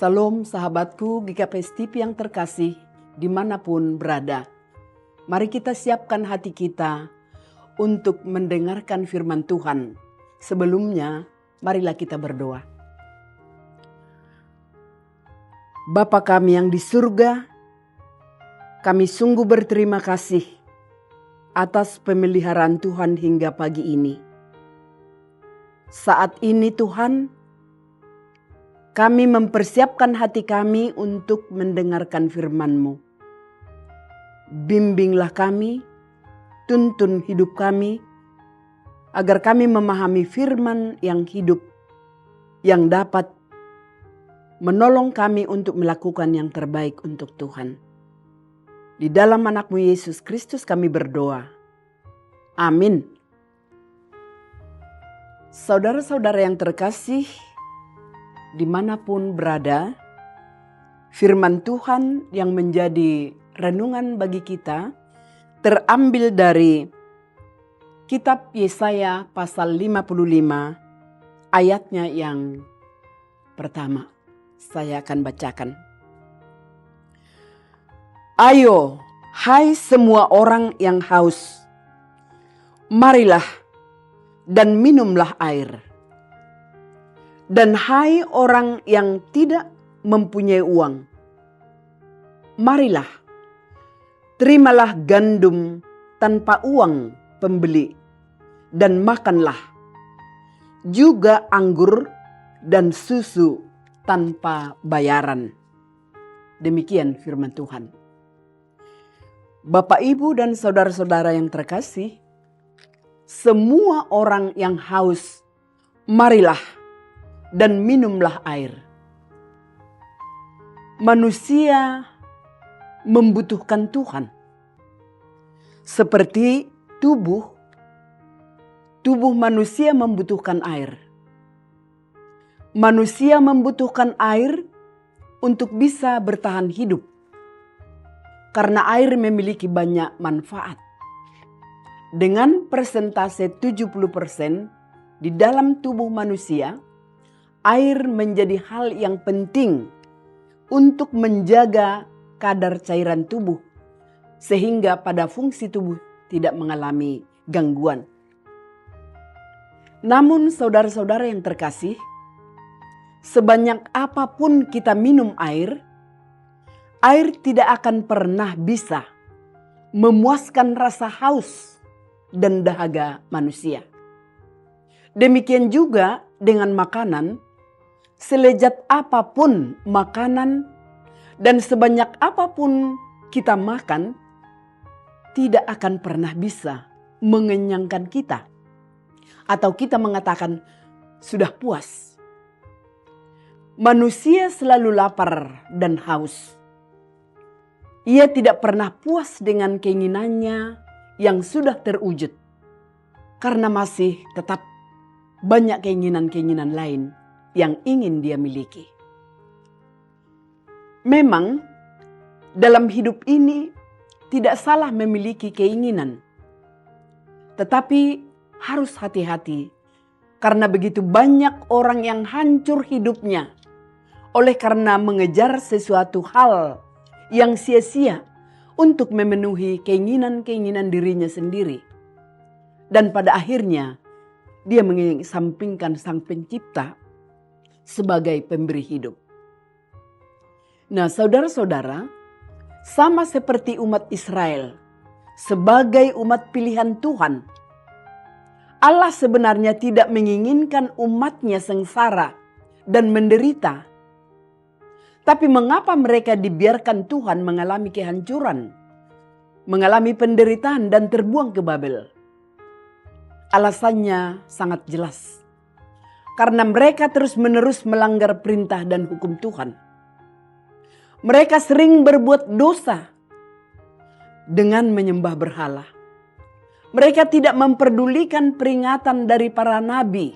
Salam sahabatku GKPS TV yang terkasih dimanapun berada. Mari kita siapkan hati kita untuk mendengarkan firman Tuhan. Sebelumnya, marilah kita berdoa. Bapa kami yang di surga, kami sungguh berterima kasih atas pemeliharaan Tuhan hingga pagi ini. Saat ini Tuhan, kami mempersiapkan hati kami untuk mendengarkan firman-Mu. Bimbinglah kami, tuntun hidup kami, agar kami memahami firman yang hidup, yang dapat menolong kami untuk melakukan yang terbaik untuk Tuhan. Di dalam anak-Mu Yesus Kristus kami berdoa. Amin. Saudara-saudara yang terkasih, dimanapun berada, firman Tuhan yang menjadi renungan bagi kita terambil dari kitab Yesaya pasal 55 ayatnya yang pertama. Saya akan bacakan. Ayo, hai semua orang yang haus, marilah dan minumlah air. Dan hai orang yang tidak mempunyai uang, marilah, terimalah gandum tanpa uang pembeli, dan makanlah juga anggur dan susu tanpa bayaran. Demikian firman Tuhan. Bapak, Ibu, dan saudara-saudara yang terkasih, semua orang yang haus, marilah dan minumlah air. Manusia membutuhkan Tuhan. Seperti tubuh manusia membutuhkan air. Manusia membutuhkan air untuk bisa bertahan hidup. Karena air memiliki banyak manfaat. Dengan persentase 70% di dalam tubuh manusia, air menjadi hal yang penting untuk menjaga kadar cairan tubuh, sehingga pada fungsi tubuh tidak mengalami gangguan. Namun saudara-saudara yang terkasih, sebanyak apapun kita minum air tidak akan pernah bisa memuaskan rasa haus dan dahaga manusia. Demikian juga dengan makanan, selezat apapun makanan dan sebanyak apapun kita makan, tidak akan pernah bisa mengenyangkan kita. Atau kita mengatakan sudah puas. Manusia selalu lapar dan haus. Ia tidak pernah puas dengan keinginannya yang sudah terwujud. Karena masih tetap banyak keinginan-keinginan lain yang ingin dia miliki. Memang dalam hidup ini tidak salah memiliki keinginan. Tetapi harus hati-hati karena begitu banyak orang yang hancur hidupnya oleh karena mengejar sesuatu hal yang sia-sia untuk memenuhi keinginan-keinginan dirinya sendiri. Dan pada akhirnya dia mengesampingkan Sang Pencipta sebagai pemberi hidup. Nah, saudara-saudara, sama seperti umat Israel, sebagai umat pilihan Tuhan, Allah sebenarnya tidak menginginkan umatnya sengsara dan menderita. Tapi mengapa mereka dibiarkan Tuhan mengalami kehancuran, mengalami penderitaan dan terbuang ke Babel? Alasannya sangat jelas. Karena mereka terus-menerus melanggar perintah dan hukum Tuhan. Mereka sering berbuat dosa dengan menyembah berhala. Mereka tidak memperdulikan peringatan dari para nabi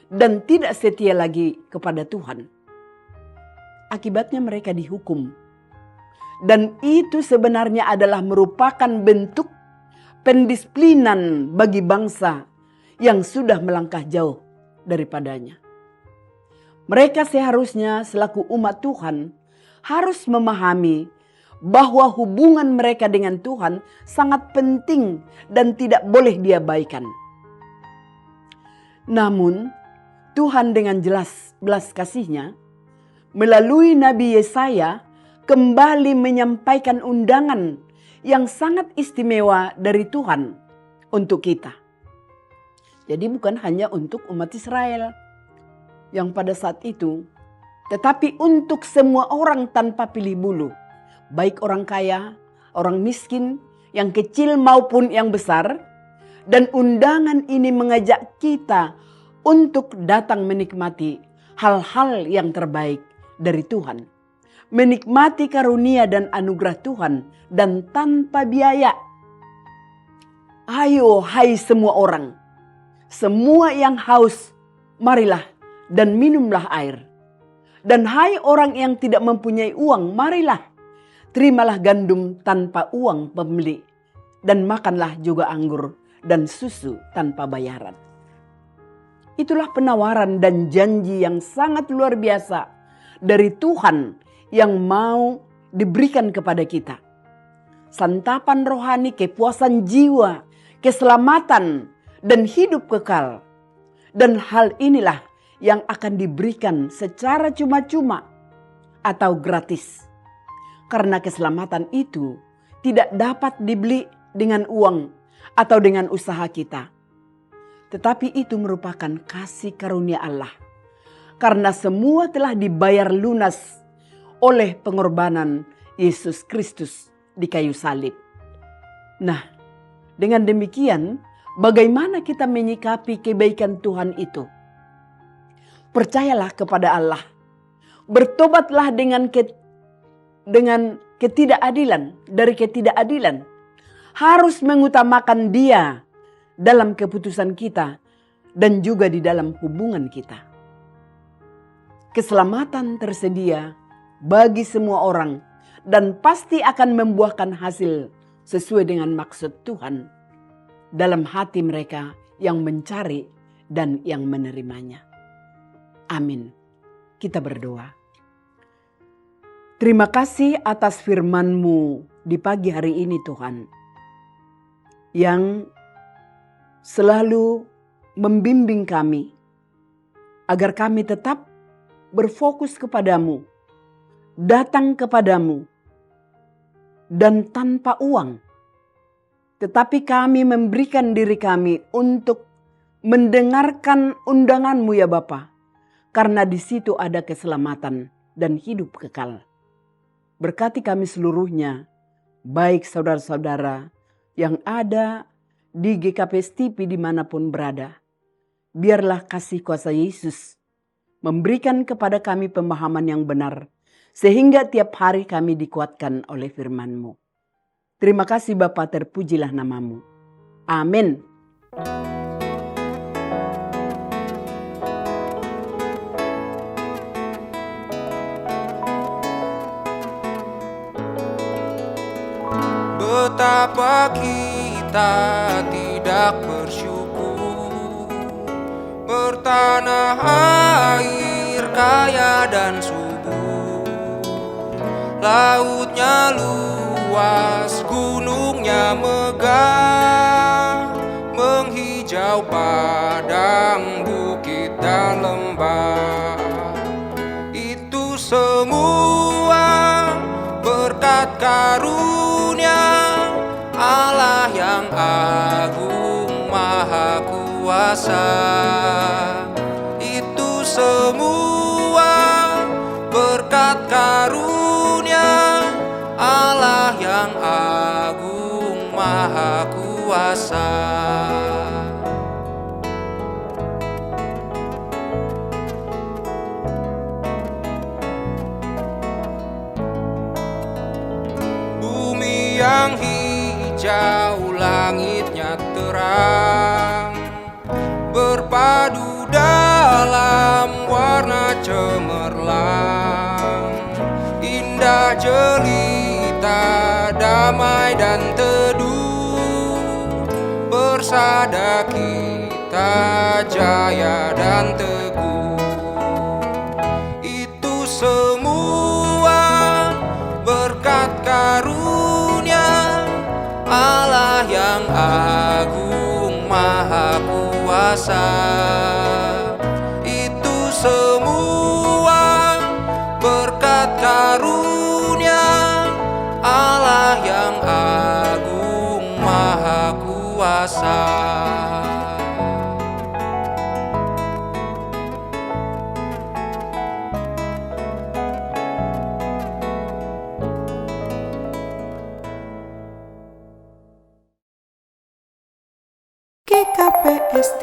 dan tidak setia lagi kepada Tuhan. Akibatnya mereka dihukum. Dan itu sebenarnya adalah merupakan bentuk pendisiplinan bagi bangsa yang sudah melangkah jauh daripadanya. Mereka seharusnya selaku umat Tuhan harus memahami bahwa hubungan mereka dengan Tuhan sangat penting dan tidak boleh diabaikan. Namun Tuhan dengan jelas belas kasih-Nya melalui Nabi Yesaya kembali menyampaikan undangan yang sangat istimewa dari Tuhan untuk kita. Jadi bukan hanya untuk umat Israel yang pada saat itu, tetapi untuk semua orang tanpa pilih bulu. Baik orang kaya, orang miskin, yang kecil maupun yang besar. Dan undangan ini mengajak kita untuk datang menikmati hal-hal yang terbaik dari Tuhan. Menikmati karunia dan anugerah Tuhan dan tanpa biaya. Ayo hai semua orang, semua yang haus, marilah dan minumlah air. Dan hai orang yang tidak mempunyai uang, marilah. Terimalah gandum tanpa uang pembeli, dan makanlah juga anggur dan susu tanpa bayaran. Itulah penawaran dan janji yang sangat luar biasa dari Tuhan yang mau diberikan kepada kita. Santapan rohani, kepuasan jiwa, keselamatan, dan hidup kekal. Dan hal inilah yang akan diberikan secara cuma-cuma atau gratis. Karena keselamatan itu tidak dapat dibeli dengan uang atau dengan usaha kita. Tetapi itu merupakan kasih karunia Allah. Karena semua telah dibayar lunas oleh pengorbanan Yesus Kristus di kayu salib. Nah, dengan demikian bagaimana kita menyikapi kebaikan Tuhan itu? Percayalah kepada Allah. Bertobatlah dengan ketidakadilan, dari ketidakadilan. Harus mengutamakan Dia dalam keputusan kita dan juga di dalam hubungan kita. Keselamatan tersedia bagi semua orang dan pasti akan membuahkan hasil sesuai dengan maksud Tuhan dalam hati mereka yang mencari dan yang menerimanya. Amin. Kita berdoa. Terima kasih atas firman-Mu di pagi hari ini Tuhan. Yang selalu membimbing kami. Agar kami tetap berfokus kepadamu. Datang kepadamu. Dan tanpa uang. Tetapi kami memberikan diri kami untuk mendengarkan undangan-Mu ya Bapa. Karena di situ ada keselamatan dan hidup kekal. Berkati kami seluruhnya, baik saudara-saudara yang ada di GKP STIPI dimanapun berada. Biarlah kasih kuasa Yesus memberikan kepada kami pemahaman yang benar, sehingga tiap hari kami dikuatkan oleh firman-Mu. Terima kasih Bapa, terpujilah nama-Mu. Amin. Betapa kita tidak bersyukur, bertanah air kaya dan subur, lautnya luas, gunungnya megah, menghijau padang, bukit dan lembah. Itu semua berkat karunia Allah yang agung maha kuasa. Itu semua berkat karunia Allah yang agung maha kuasa. Bumi yang hijau, langitnya terang, berpadu dalam warna cemerlang, indah jelita, damai dan teduh, bersada kita jaya dan teguh. kuasa. Itu semua berkat karunia Allah yang agung maha kuasa. GKPS